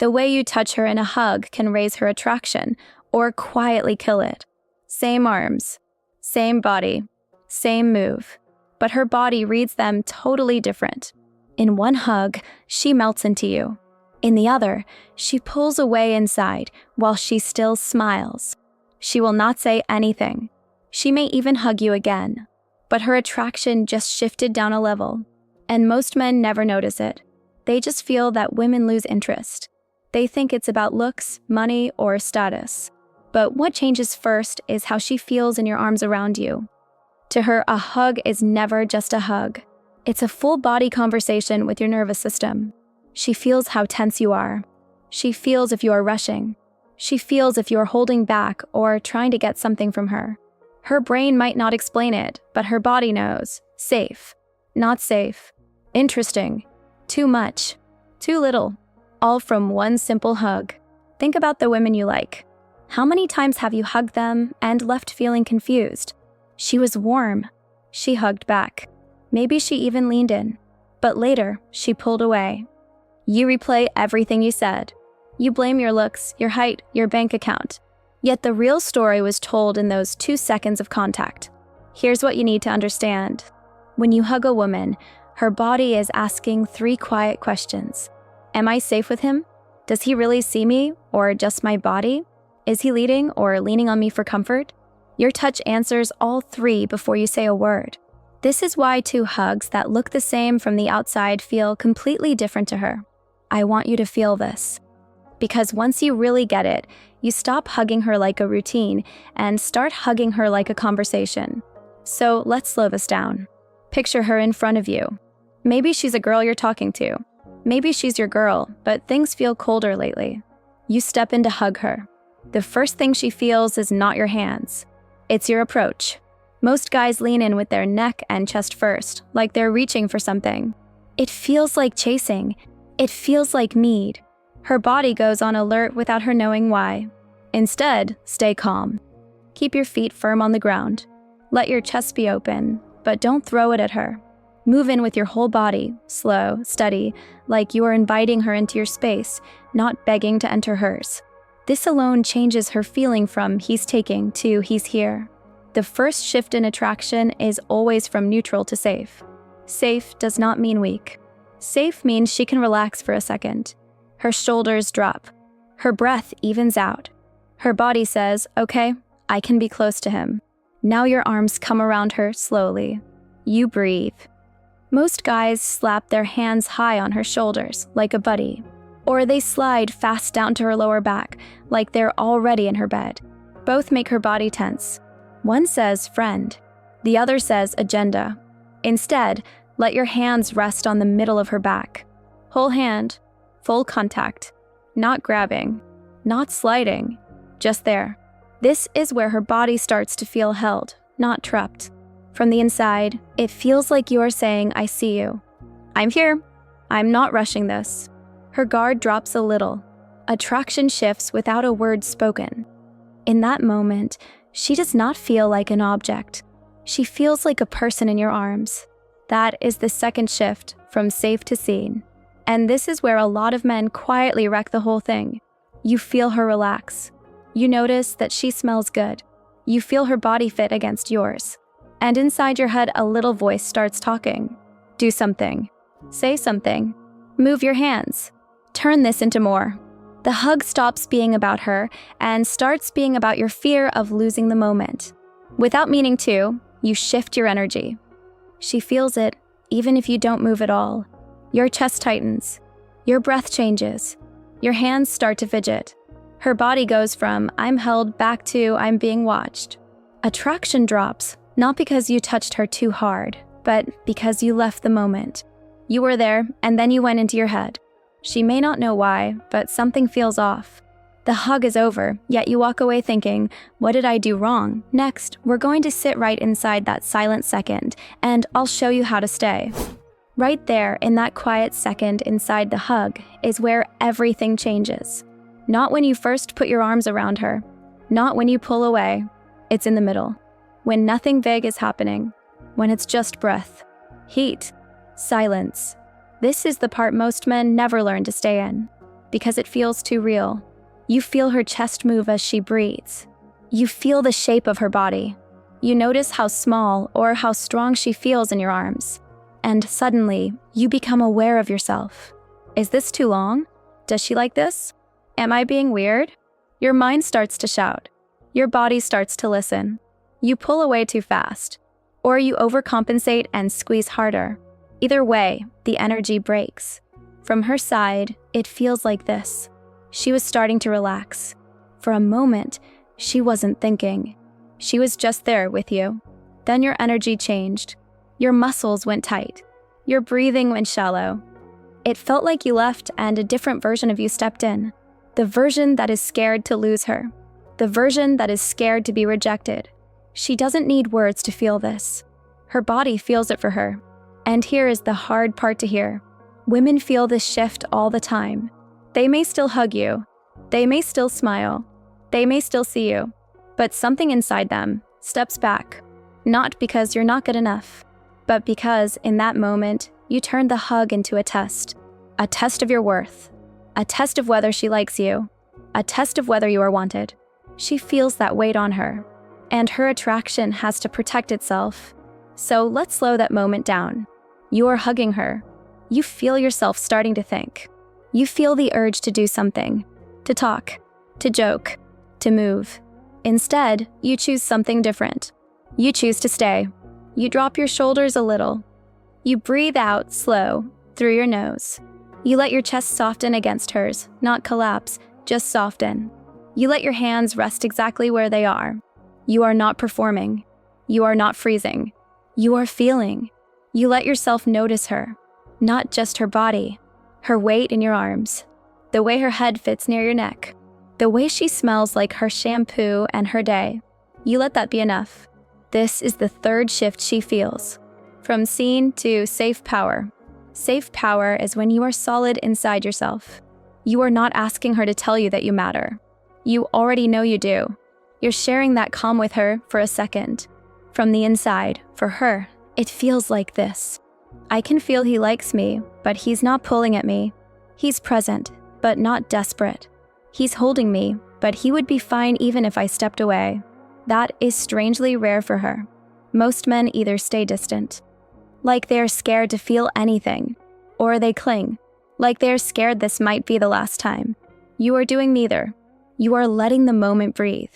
The way you touch her in a hug can raise her attraction or quietly kill it. Same arms, same body, same move, but her body reads them totally different. In one hug, she melts into you. In the other, she pulls away inside while she still smiles. She will not say anything. She may even hug you again, but her attraction just shifted down a level, and most men never notice it. They just feel that women lose interest. They think it's about looks, money, or status. But what changes first is how she feels in your arms around you. To her, a hug is never just a hug. It's a full-body conversation with your nervous system. She feels how tense you are. She feels if you are rushing. She feels if you are holding back or trying to get something from her. Her brain might not explain it, but her body knows. Safe, not safe, interesting, too much, too little, all from one simple hug. Think about the women you like. How many times have you hugged them and left feeling confused? She was warm. She hugged back. Maybe she even leaned in. But later, she pulled away. You replay everything you said. You blame your looks, your height, your bank account. Yet the real story was told in those 2 seconds of contact. Here's what you need to understand. When you hug a woman, her body is asking 3 quiet questions. Am I safe with him? Does he really see me, or just my body? Is he leading or leaning on me for comfort? Your touch answers all 3 before you say a word. This is why 2 hugs that look the same from the outside feel completely different to her. I want you to feel this. Because once you really get it, you stop hugging her like a routine and start hugging her like a conversation. So let's slow this down. Picture her in front of you. Maybe she's a girl you're talking to. Maybe she's your girl, but things feel colder lately. You step in to hug her. The first thing she feels is not your hands. It's your approach. Most guys lean in with their neck and chest first, like they're reaching for something. It feels like chasing. It feels like mead. Her body goes on alert without her knowing why. Instead, stay calm. Keep your feet firm on the ground. Let your chest be open, but don't throw it at her. Move in with your whole body, slow, steady, like you are inviting her into your space, not begging to enter hers. This alone changes her feeling from he's taking to he's here. The first shift in attraction is always from neutral to safe. Safe does not mean weak. Safe means she can relax for a second. Her shoulders drop. Her breath evens out. Her body says, okay, I can be close to him. Now your arms come around her slowly. You breathe. Most guys slap their hands high on her shoulders, like a buddy. Or they slide fast down to her lower back, like they're already in her bed. Both make her body tense. One says friend. The other says agenda. Instead, let your hands rest on the middle of her back. Whole hand, full contact. Not grabbing, not sliding, just there. This is where her body starts to feel held, not trapped. From the inside, it feels like you are saying, I see you. I'm here. I'm not rushing this. Her guard drops a little. Attraction shifts without a word spoken. In that moment, she does not feel like an object. She feels like a person in your arms. That is the second shift from safe to seen. And this is where a lot of men quietly wreck the whole thing. You feel her relax. You notice that she smells good. You feel her body fit against yours. And inside your head, a little voice starts talking. Do something. Say something. Move your hands. Turn this into more. The hug stops being about her and starts being about your fear of losing the moment. Without meaning to, you shift your energy. She feels it, even if you don't move at all. Your chest tightens. Your breath changes. Your hands start to fidget. Her body goes from I'm held back to I'm being watched. Attraction drops, not because you touched her too hard, but because you left the moment. You were there, and then you went into your head. She may not know why, but something feels off. The hug is over, yet you walk away thinking, what did I do wrong? Next, we're going to sit right inside that silent second, and I'll show you how to stay. Right there, in that quiet second inside the hug, is where everything changes. Not when you first put your arms around her. Not when you pull away. It's in the middle. When nothing big is happening. When it's just breath. Heat. Silence. This is the part most men never learn to stay in. because it feels too real. You feel her chest move as she breathes. You feel the shape of her body. You notice how small or how strong she feels in your arms. And suddenly, you become aware of yourself. Is this too long? Does she like this? Am I being weird? Your mind starts to shout. Your body starts to listen. You pull away too fast. Or you overcompensate and squeeze harder. Either way, the energy breaks. From her side, it feels like this. She was starting to relax. For a moment, she wasn't thinking. She was just there with you. Then your energy changed. Your muscles went tight. Your breathing went shallow. It felt like you left and a different version of you stepped in. The version that is scared to lose her. The version that is scared to be rejected. She doesn't need words to feel this. Her body feels it for her. And here is the hard part to hear. Women feel this shift all the time. They may still hug you. They may still smile. They may still see you. But something inside them steps back. Not because you're not good enough, but because in that moment, you turn the hug into a test. A test of your worth. A test of whether she likes you. A test of whether you are wanted. She feels that weight on her. And her attraction has to protect itself. So let's slow that moment down. You are hugging her. You feel yourself starting to think. You feel the urge to do something. To talk. To joke. To move. Instead, you choose something different. You choose to stay. You drop your shoulders a little. You breathe out slow, through your nose. You let your chest soften against hers, not collapse, just soften. You let your hands rest exactly where they are. You are not performing. You are not freezing. You are feeling. You let yourself notice her, not just her body, her weight in your arms, the way her head fits near your neck, the way she smells like her shampoo and her day. You let that be enough. This is the third shift she feels. From seen to safe power. Safe power is when you are solid inside yourself. You are not asking her to tell you that you matter. You already know you do. You're sharing that calm with her for a second. From the inside, for her, it feels like this. I can feel he likes me, but he's not pulling at me. He's present, but not desperate. He's holding me, but he would be fine even if I stepped away. That is strangely rare for her. Most men either stay distant, like they are scared to feel anything, or they cling, like they are scared this might be the last time. You are doing neither. You are letting the moment breathe.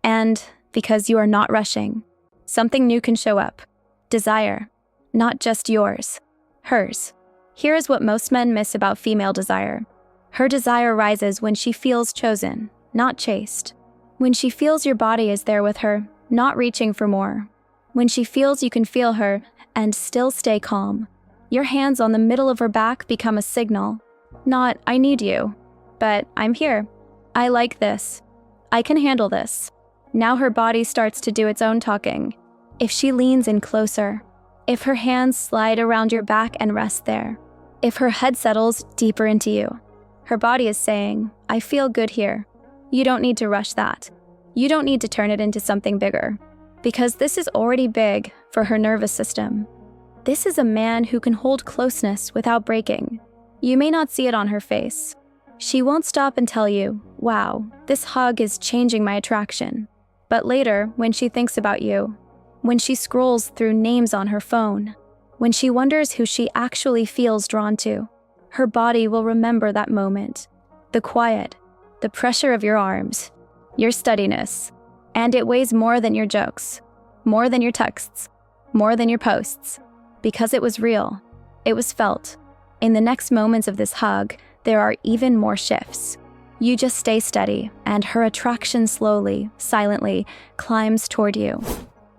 And because you are not rushing, something new can show up. Desire. Not just yours. Hers. Here is what most men miss about female desire. Her desire rises when she feels chosen, not chased. When she feels your body is there with her, not reaching for more. When she feels you can feel her and still stay calm. Your hands on the middle of her back become a signal. Not, I need you, but I'm here. I like this. I can handle this. Now her body starts to do its own talking. If she leans in closer, if her hands slide around your back and rest there, if her head settles deeper into you, her body is saying, I feel good here. You don't need to rush that. You don't need to turn it into something bigger, because this is already big for her nervous system. This is a man who can hold closeness without breaking. You may not see it on her face. She won't stop and tell you, wow, this hug is changing my attraction. But later, when she thinks about you, when she scrolls through names on her phone, when she wonders who she actually feels drawn to, her body will remember that moment. The quiet, the pressure of your arms, your steadiness, and it weighs more than your jokes, more than your texts, more than your posts, because it was real. It was felt. In the next moments of this hug, there are even more shifts. You just stay steady, and her attraction slowly, silently, climbs toward you.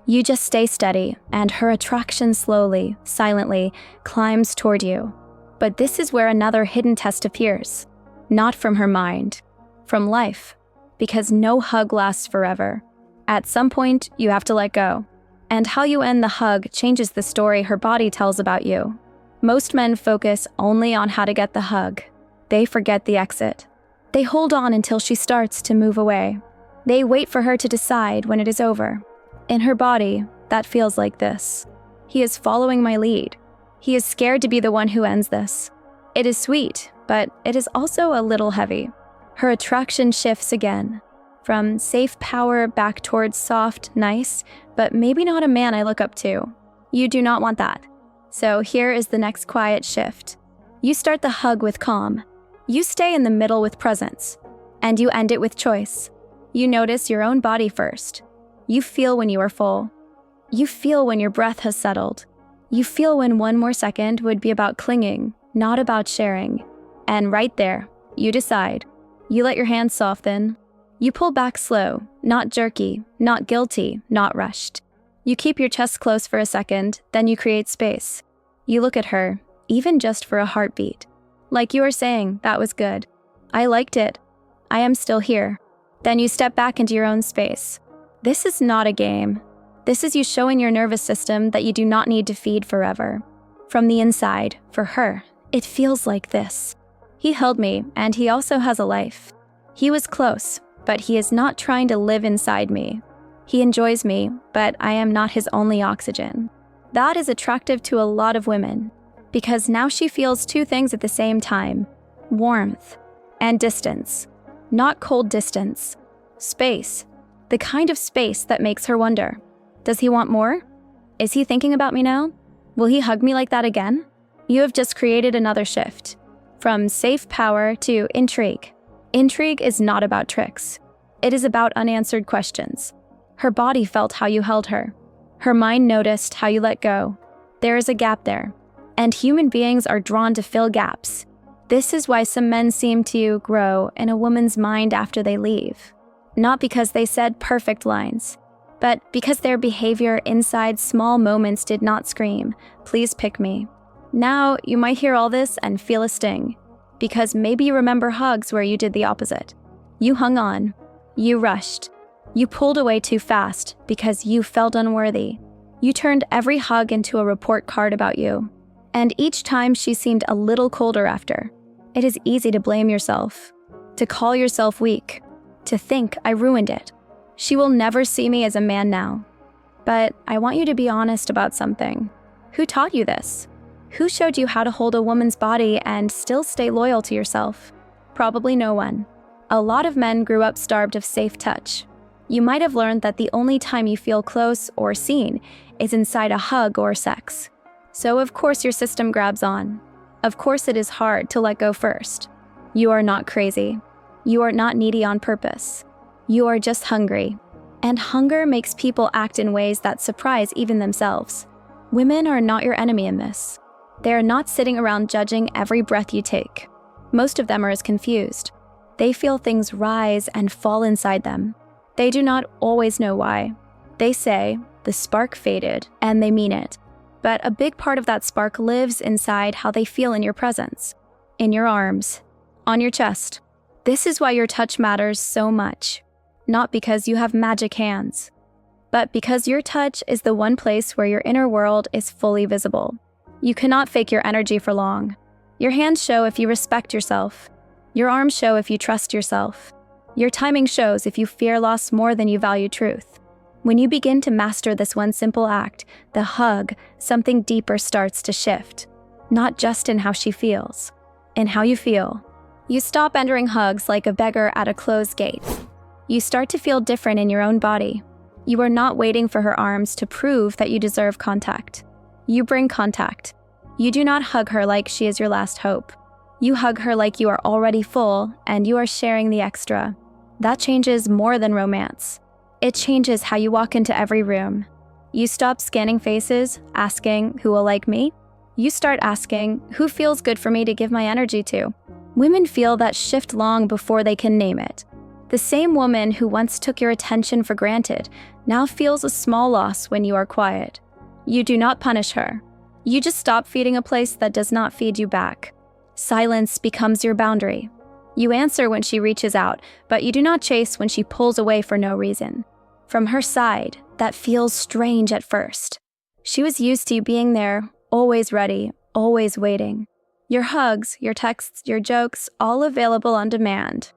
You just stay steady, and her attraction slowly, silently, climbs toward you. But this is where another hidden test appears. Not from her mind, from life. Because no hug lasts forever. At some point, you have to let go. And how you end the hug changes the story her body tells about you. Most men focus only on how to get the hug. They forget the exit. They hold on until she starts to move away. They wait for her to decide when it is over. In her body, that feels like this. He is following my lead. He is scared to be the one who ends this. It is sweet, but it is also a little heavy. Her attraction shifts again, from safe power back towards soft, nice, but maybe not a man I look up to. You do not want that. So here is the next quiet shift. You start the hug with calm. You stay in the middle with presence. And you end it with choice. You notice your own body first. You feel when you are full. You feel when your breath has settled. You feel when one more second would be about clinging, not about sharing. And right there, you decide. You let your hands soften. You pull back slow, not jerky, not guilty, not rushed. You keep your chest close for a second, then you create space. You look at her, even just for a heartbeat. Like you are saying, that was good. I liked it. I am still here. Then you step back into your own space. This is not a game. This is you showing your nervous system that you do not need to feed forever. From the inside, for her, it feels like this. He held me, and he also has a life. He was close, but he is not trying to live inside me. He enjoys me, but I am not his only oxygen. That is attractive to a lot of women, because now she feels two things at the same time: warmth and distance. Not cold distance. Space. The kind of space that makes her wonder. Does he want more? Is he thinking about me now? Will he hug me like that again? You have just created another shift. From safe power to intrigue. Intrigue is not about tricks. It is about unanswered questions. Her body felt how you held her. Her mind noticed how you let go. There is a gap there. And human beings are drawn to fill gaps. This is why some men seem to grow in a woman's mind after they leave. Not because they said perfect lines, but because their behavior inside small moments did not scream, "Please pick me." Now, you might hear all this and feel a sting, because maybe you remember hugs where you did the opposite. You hung on. You rushed. You pulled away too fast because you felt unworthy. You turned every hug into a report card about you. And each time she seemed a little colder after. It is easy to blame yourself, to call yourself weak, to think I ruined it. She will never see me as a man now. But I want you to be honest about something. Who taught you this? Who showed you how to hold a woman's body and still stay loyal to yourself? Probably no one. A lot of men grew up starved of safe touch. You might have learned that the only time you feel close or seen is inside a hug or sex. So of course your system grabs on. Of course it is hard to let go first. You are not crazy. You are not needy on purpose. You are just hungry. And hunger makes people act in ways that surprise even themselves. Women are not your enemy in this. They are not sitting around judging every breath you take. Most of them are as confused. They feel things rise and fall inside them. They do not always know why. They say, the spark faded, and they mean it. But a big part of that spark lives inside how they feel in your presence, in your arms, on your chest. This is why your touch matters so much. Not because you have magic hands, but because your touch is the one place where your inner world is fully visible. You cannot fake your energy for long. Your hands show if you respect yourself. Your arms show if you trust yourself. Your timing shows if you fear loss more than you value truth. When you begin to master this one simple act, the hug, something deeper starts to shift. Not just in how she feels, in how you feel. You stop entering hugs like a beggar at a closed gate. You start to feel different in your own body. You are not waiting for her arms to prove that you deserve contact. You bring contact. You do not hug her like she is your last hope. You hug her like you are already full and you are sharing the extra. That changes more than romance. It changes how you walk into every room. You stop scanning faces, asking, who will like me? You start asking, who feels good for me to give my energy to? Women feel that shift long before they can name it. The same woman who once took your attention for granted now feels a small loss when you are quiet. You do not punish her. You just stop feeding a place that does not feed you back. Silence becomes your boundary. You answer when she reaches out, but you do not chase when she pulls away for no reason. From her side, that feels strange at first. She was used to you being there, always ready, always waiting. Your hugs, your texts, your jokes, all available on demand.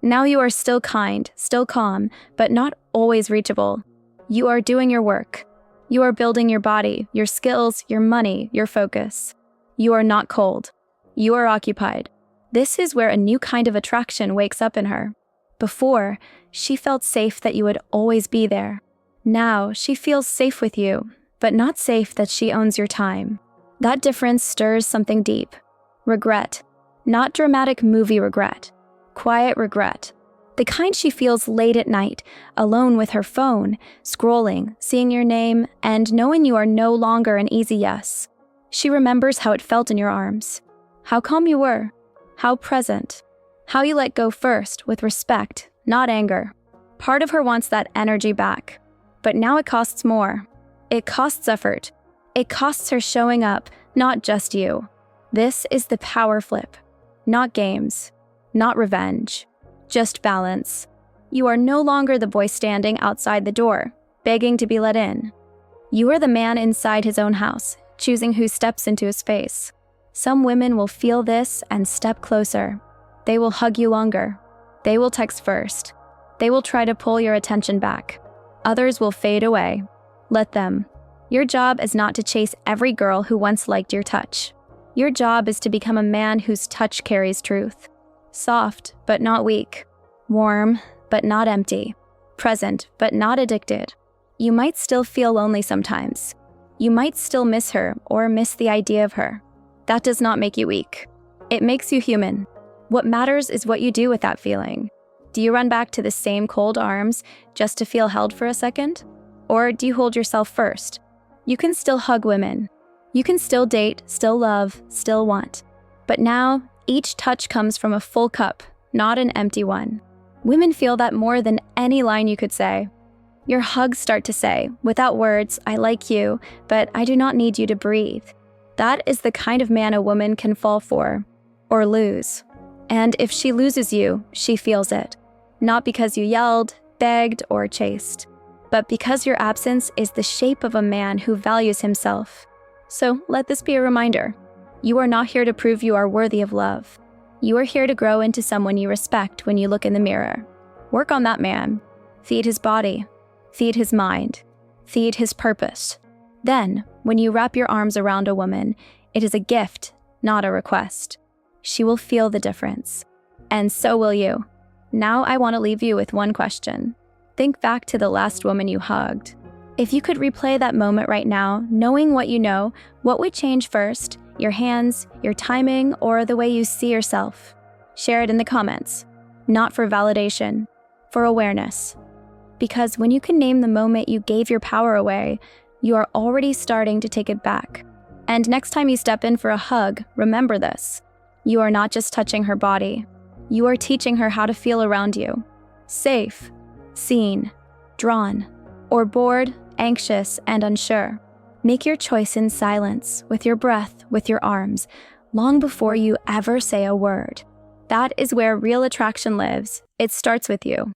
Now you are still kind, still calm, but not always reachable. You are doing your work. You are building your body, your skills, your money, your focus. You are not cold. You are occupied. This is where a new kind of attraction wakes up in her. Before, she felt safe that you would always be there. Now, she feels safe with you, but not safe that she owns your time. That difference stirs something deep. Regret. Not dramatic movie regret. Quiet regret. The kind she feels late at night, alone with her phone, scrolling, seeing your name, and knowing you are no longer an easy yes. She remembers how it felt in your arms. How calm you were. How present. How you let go first, with respect, not anger. Part of her wants that energy back. But now it costs more. It costs effort. It costs her showing up, not just you. This is the power flip. Not games. Not revenge. Just balance. You are no longer the boy standing outside the door, begging to be let in. You are the man inside his own house, choosing who steps into his face. Some women will feel this and step closer. They will hug you longer. They will text first. They will try to pull your attention back. Others will fade away. Let them. Your job is not to chase every girl who once liked your touch. Your job is to become a man whose touch carries truth. Soft, but not weak. Warm, but not empty. Present, but not addicted. You might still feel lonely sometimes. You might still miss her or miss the idea of her. That does not make you weak. It makes you human. What matters is what you do with that feeling. Do you run back to the same cold arms just to feel held for a second? Or do you hold yourself first? You can still hug women. You can still date, still love, still want. But now, each touch comes from a full cup, not an empty one. Women feel that more than any line you could say. Your hugs start to say, without words, I like you, but I do not need you to breathe. That is the kind of man a woman can fall for, or lose. And if she loses you, she feels it. Not because you yelled, begged, or chased, but because your absence is the shape of a man who values himself. So let this be a reminder. You are not here to prove you are worthy of love. You are here to grow into someone you respect when you look in the mirror. Work on that man. Feed his body. Feed his mind. Feed his purpose. Then, when you wrap your arms around a woman, it is a gift, not a request. She will feel the difference. And so will you. Now I want to leave you with one question. Think back to the last woman you hugged. If you could replay that moment right now, knowing what you know, what would change first? Your hands, your timing, or the way you see yourself? Share it in the comments. Not for validation, for awareness. Because when you can name the moment you gave your power away, you are already starting to take it back. And next time you step in for a hug, remember this. You are not just touching her body. You are teaching her how to feel around you. Safe, seen, drawn, or bored, anxious, and unsure. Make your choice in silence, with your breath, with your arms, long before you ever say a word. That is where real attraction lives. It starts with you.